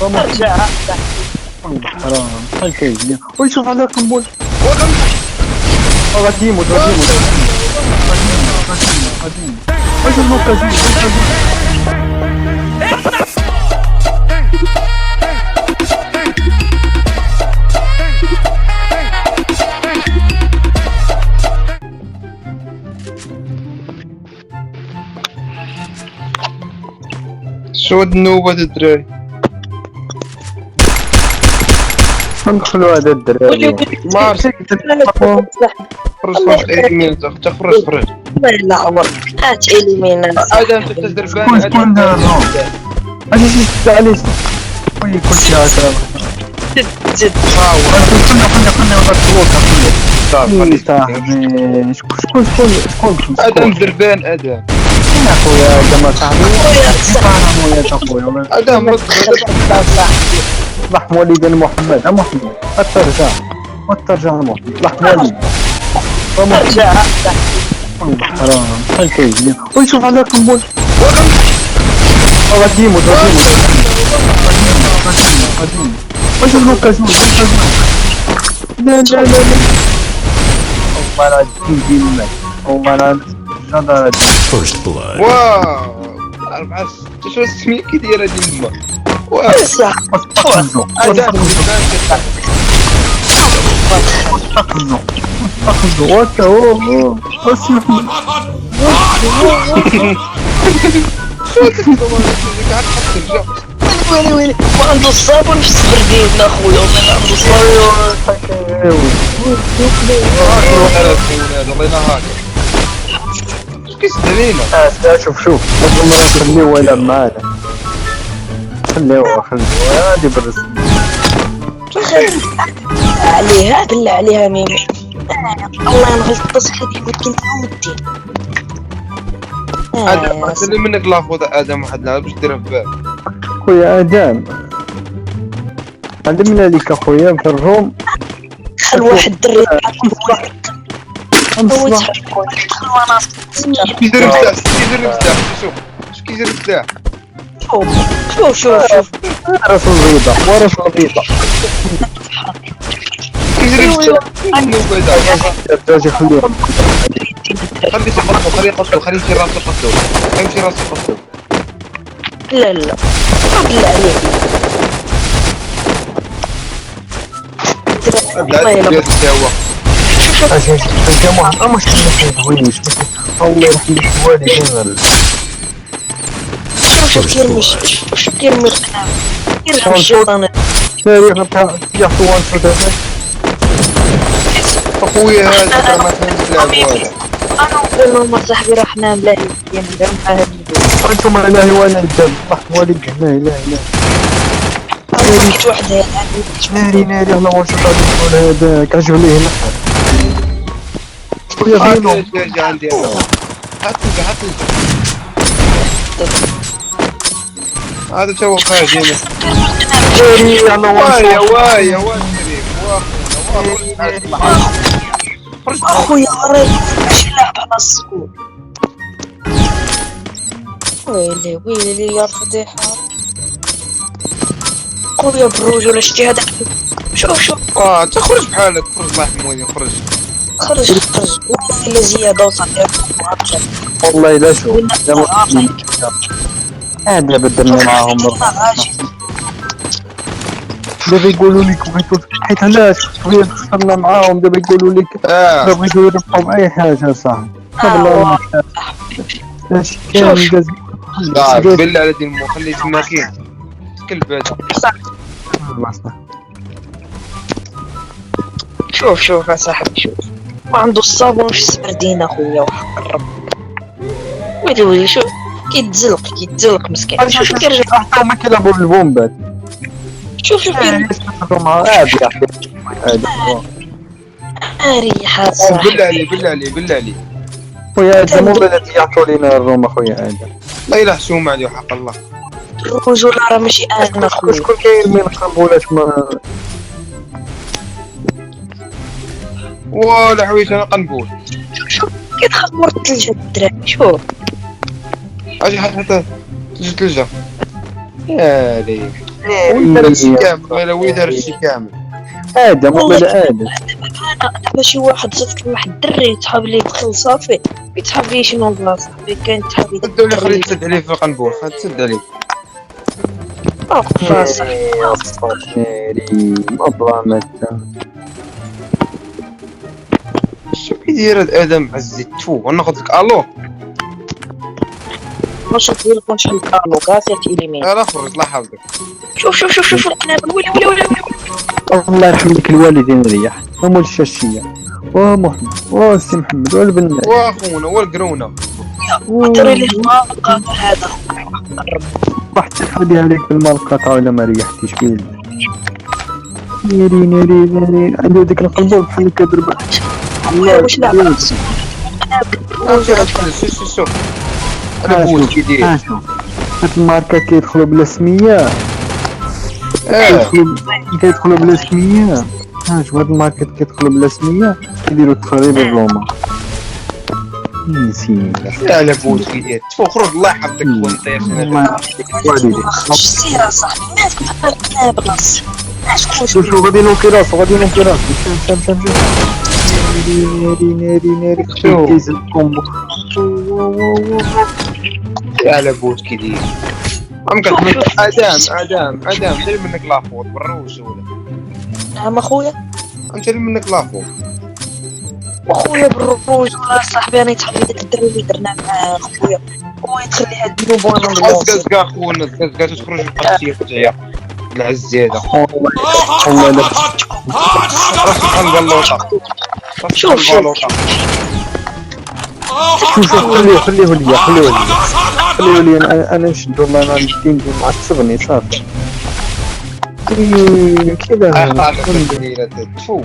ارجع حرام بحال كيجيني ويشوف على قنبول غادي يموت واش الموكازين شو هاد النوبة هاد الدراري؟ ندخلوا هذا الدراري ما عرفت خرج ايمين خرج لا عمر هات اليمين هذا انت تدربان شكون دار اجي عليه وي كلشي هكا زد كنا صافي شكون ادم دربان ادم يا خويا هذا ما صاحبي يا خويا ادم رد رحم والدي محمد محمد الترجع محمد رحم والدي ارجع حرام بحال كيجيني ويشوف على قنبول غادي يموت واش الموكازين لا والله كيجي الماء والله جدارة First blood. واو 4 6 شو السمية كي داير هادي الما واو ادم ويلي ما عنده الصابون في السبردين اخويا والله عنده الصابون الله ينهار اش كيسد علينا شوف هاد المرة خليوه يلعب معانا خليوه غادي بالرسم عليها بالله عليها ميمي الله ينغلط التصحيح هذيك كنت الدين ادم سلم منك لافوط ادم واحد لا باش ديرها في بالك خويا ادم علمنا ليك اخويا في الروم خل واحد الدري هو نصلح يدخل مناطق كيدير مفتاح شوف اش كيدير مفتاح شوف راس البيضة وراس البيضة كيدير مفتاح تاجي خليهم خليه يقتلو خليه يمشي راسو قتلو لا بالله عليك لا يا هو الجماعة مش كويس الله يرحم الوالدين شوف كيرمي الشيطان تاريخ نتاع يعطوا وانشو اخويا هذا ما فهمتش اللعبة هذا انا وما صاحبي رحنا ملاهي مع هاد انتم الهي وانا الدم رحم والديك لا اله الا لقيت واحد ناري الله وانشو هذاك رجعوا ليه نحن خويا فينو جا عندي هات هذا تو خارج هنا ناري الله وانشو وايا اخويا رايح ماشي لعب على السكون ويلي يا فضيحة خويا بالرجولة شتي هذاك شوف تخرج بحالك خرج مع حمودي خرج ولا زيادة وصحيح والله لا شوف هذا بدلنا معاهم دابا يقولوا لك بغيتو حيت علاش بغيت دخلنا معاهم دابا يقولوا لك بغيتو يربحوا بأي حاجة صاحبي والله اش كان بالله على دين مو خلي تماكين كلب هذا شوف يا صاحبي شوف ما عنده الصابون في السبردين اخويا وحق الرب ويلي شوف كيتزلق مسكين شوف كيرجع حتى ما كيلعبوا بالبومبات شوف كيرجع عادي ريحة بالله علي خويا هذا مو بلاتي يعطوا لينا الروم اخويا هذا الله يلحسوهم عليه حق الله الرجولة راه ماشي انا اخويا شكون كاين من خنبولات ما ولا حويش انا قنبول شوف كيدخل مور الثلجة الدراري شوف اجي حتى تجي تلجة يا ليك وين دار الشي كامل ولا وين دار الشي كامل. ادم ولا ادم. دابا شي واحد صيفط واحد الدري يتحاب ليه دخل صافي يتحاب ليه شي نوض صاحبي كاين يتحاب ليه بدو لي خلي تسد عليه في القنبور تسد عليه. فاصح ناري مظلمة. شو كيدير هاد ادم عزيز تو ناخذ لك الو واش دير كون شحال كارلو كاسيت اليمين. لا خرج لا حافظك. شوف القنابل ويلي الله يرحم لك الوالدين ريح ومول الشاشية ومحمد وسي محمد والبنات واخونا والقرونه ديري ليه المقاطع هذا. واحد تفادي عليك بالملقطة ولا ما ريحتيش فيه. ناري عنده ديك القلبة بحال كضرب. واش لعب شو انا بوش كيدير. هاد الماركة كيدخلوا بلا سمية. كيدخلوا بلا سمية. شوف هاد الماركة كيدخلوا بلا سمية كيديروا تخريب الروما. نسينا. على بوش كيدير تفو خرج الله يحفظك ونطير والدي. سير صاحبي الناس كتبقى القنابل نص. شوف غادي نوكي راسو شوف ناري كيزل كومبو. على بوش كيدير. ادم دير منك لافوت بالروش ولا. نعم اخويا انت منك لافوت. واخويا بالروج صاحبي انا يتحب داك الدري اللي درنا معاه خويا هو يدخل لي هاد النوبون قزقزقا اخونا قزقزقا تخرج من القصيه تاعي العزيزه. والله لا راسك البلوطه. شوف خليه لي انا نشد والله انا الدين معصبني صافي. كذا تفو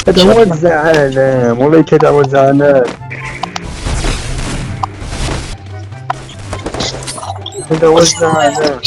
هذا هو الزعلان والله كذا هو الزعلان. هذا هو الزعلان.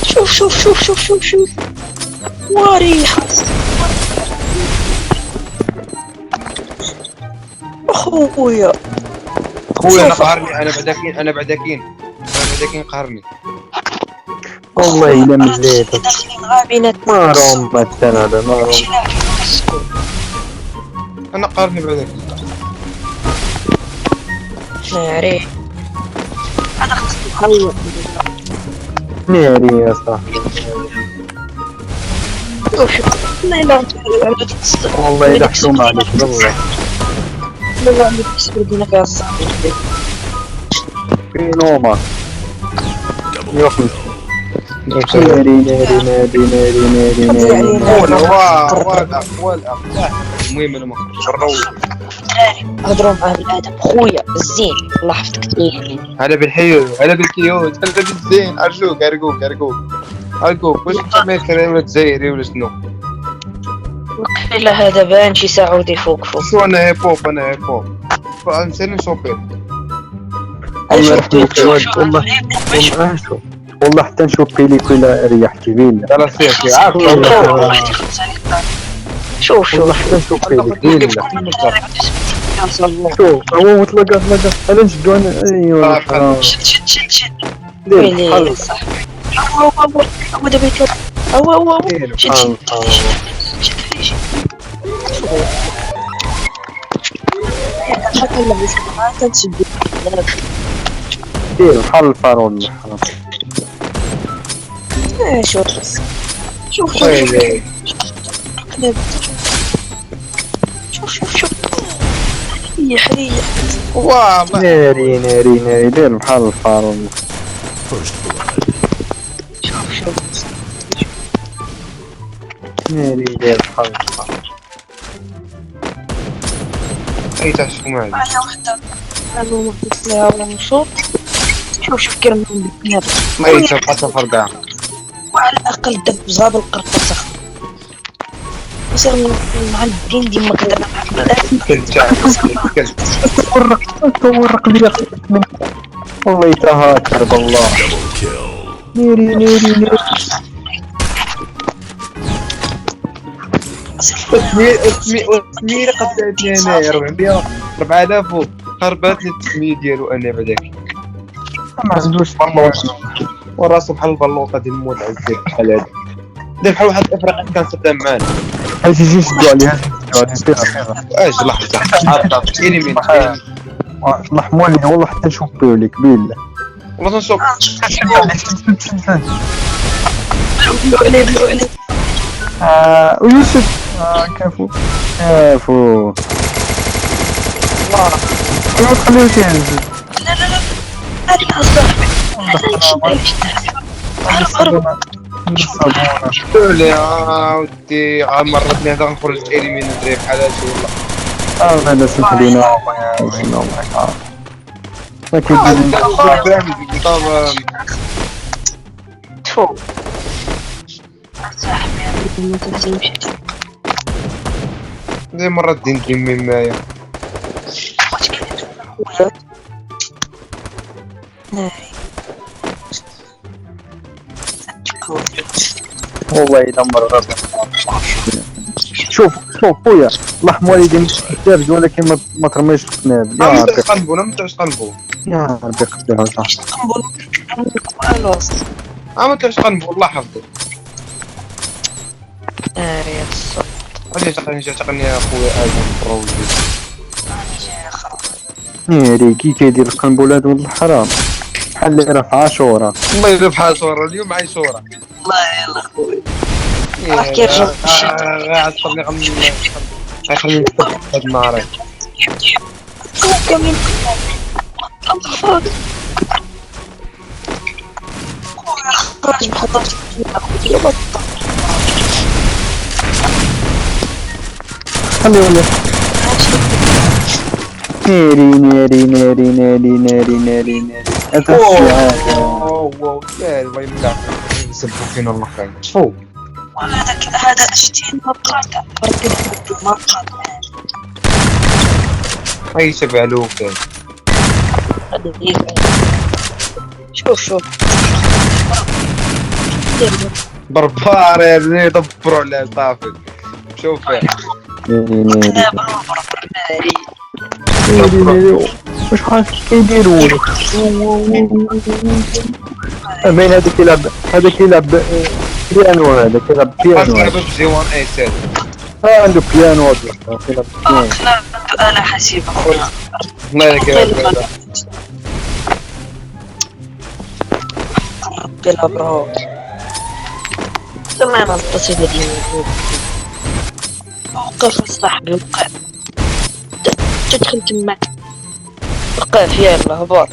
شوف وريحة اخويا انا قهرني انا بعداكين قهرني والله الا مليت داخلين غابينات ما روم مثلا هذا ما روم. انا قهرني بعداكين ناري انا خصني ناري يا صاحبي لا والله الا حشومة عليك والله. لا عندي تسبر دينا فيها الصاحبي في نومة يوخي ناري ولا المهم انا ما خرجت هضروا معاه بالادب خويا الزين الله يحفظك تليه هلا بالحيوت هلا بالكيوت هلا بالزين ارجوك ارجوك واش سميت ولا جزائري ولا شنو؟ وقيلا هذا بان شي سعودي فوق شو انا هيب هوب نسالي نشوبير. الله يرحمك والله والله حتى نشوف ليك ولا ريحتي بينا. لا سير عارف شوف والله حتى نشوف ليك بينا. شوف هو مطلقة انا نشدو انا ايوا شد دير ويلي صاحبي هو دابا يطلق هو شد دير بحال الفارون شوف ريح والله ناري دير بحال الفارون. شوف ناري دير بحال الفارون. اي تحشو معي معايا وحده قالوا ما قلت لها ولا نشوط. شوف كرمهم بالكنابل اي تبقى فرقع وعلى الاقل دب زاب القرطاسه وصير مع الدين ديما كدرنا ورق لي والله تهاكر بالله. ناري التسمية قدرتني انايا 4000 خربات لي التسمية ديالو انا بعداك ما عندوش بلوطة وراسو بحال البلوطة ديال المود عزيز بحال هادي دير بحال واحد الافريقي كان خدام معانا. هاجي جي شدو عليها سير سير اش لحظة عطا كايني من الحمولي والله حتى نشوفو ليك بالله والله تنشوف ويوسف كافو كافو ما تخليوش ينزل لا لا لا هذه أصدقائي هرب قولي يا ودي مرتني هذا نخرج تيري من الدري بحال هادشي والله هذا سمح لينا والله ما كيدير طبعا تفو صاحبي ما تنسيمش زي مرة دين كيمي معايا واش كاين خويا ناري والله إذا مرة شوف خويا الله يرحم والديك الدرج ولكن ما ترميش القنابل يا ما ربي تقلبوا ما تقلبوا يا ربي قدرها صح ما تقلبوا والله حفظوا ناري الصوت غادي تقني يا خويا ادم بروزي ناري كي كيدير القنبلات ولد الحرام بحال اللي راه في عاشوره الله يدير بحال صورة اليوم معي صورة الله يلا خويا كيرجع عصبني غيخليني نكتب هاد النهار كاملين خرج بحضرت خليه ولا ناري ناري ناري ناري ناري ناري اتفشي واو يا الله يملع يسبوا فينا الله خير تفو هذا شتين ما بقات ما بقات هاي شبع لوكا شوف بربار يا بني دبروا على طافي شوف ناري ناري ناري ناري واش عارف كيديروا بين هذا كيلعب بيانو هذا كيلعب بيانو هذا جيوان اي سيد عنده بيانو هذا كيلعب بيانو انا حسيب اخويا الله يكرمك بلا برو سمعنا القصيدة دي وقف صاحبي وقف تدخل تما وقف يلا هبط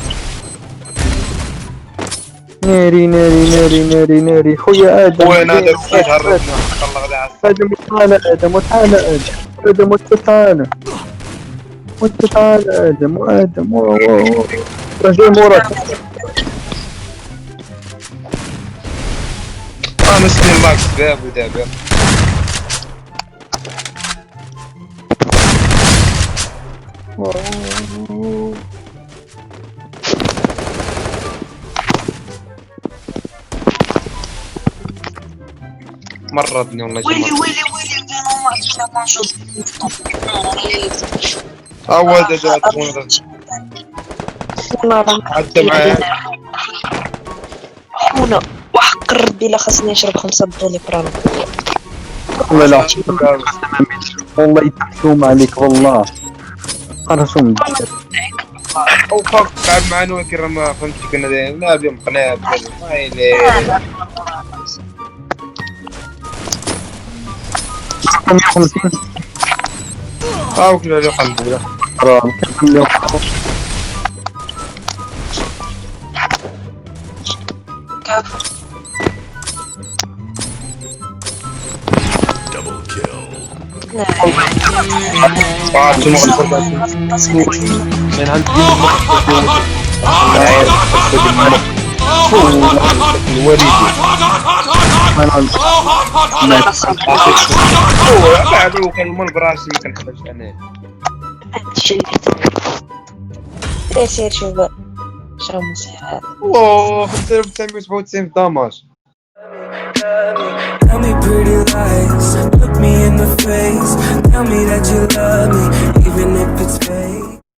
ناري ناري ناري ناري ناري خويا ادم وين هذا الفيج هربنا الله غدا عسى ادم تعال ادم وتعال ادم وتعال وتعال ادم وادم رجع موراك انا سنين ماكس باب ودابا مرضني والله ويلي ما نشوف هذا جات خونا عدى معايا خونا وحق ربي لا خاصني نشرب 5 دولار برانا لا والله يتحشوم عليك والله قرصهم او فوق قاعد معنا ولكن ما فهمتش كنا دايرين لا بيوم قناب ويلي كنا له الحمد لله حرام كملوا من عند بعدو كان المول براسي ما كنحبش انا سير شوف شرا مسيحات اوه 997 داماج Tell me pretty lies, look me in the face. Tell me that you love me, even if it's fake.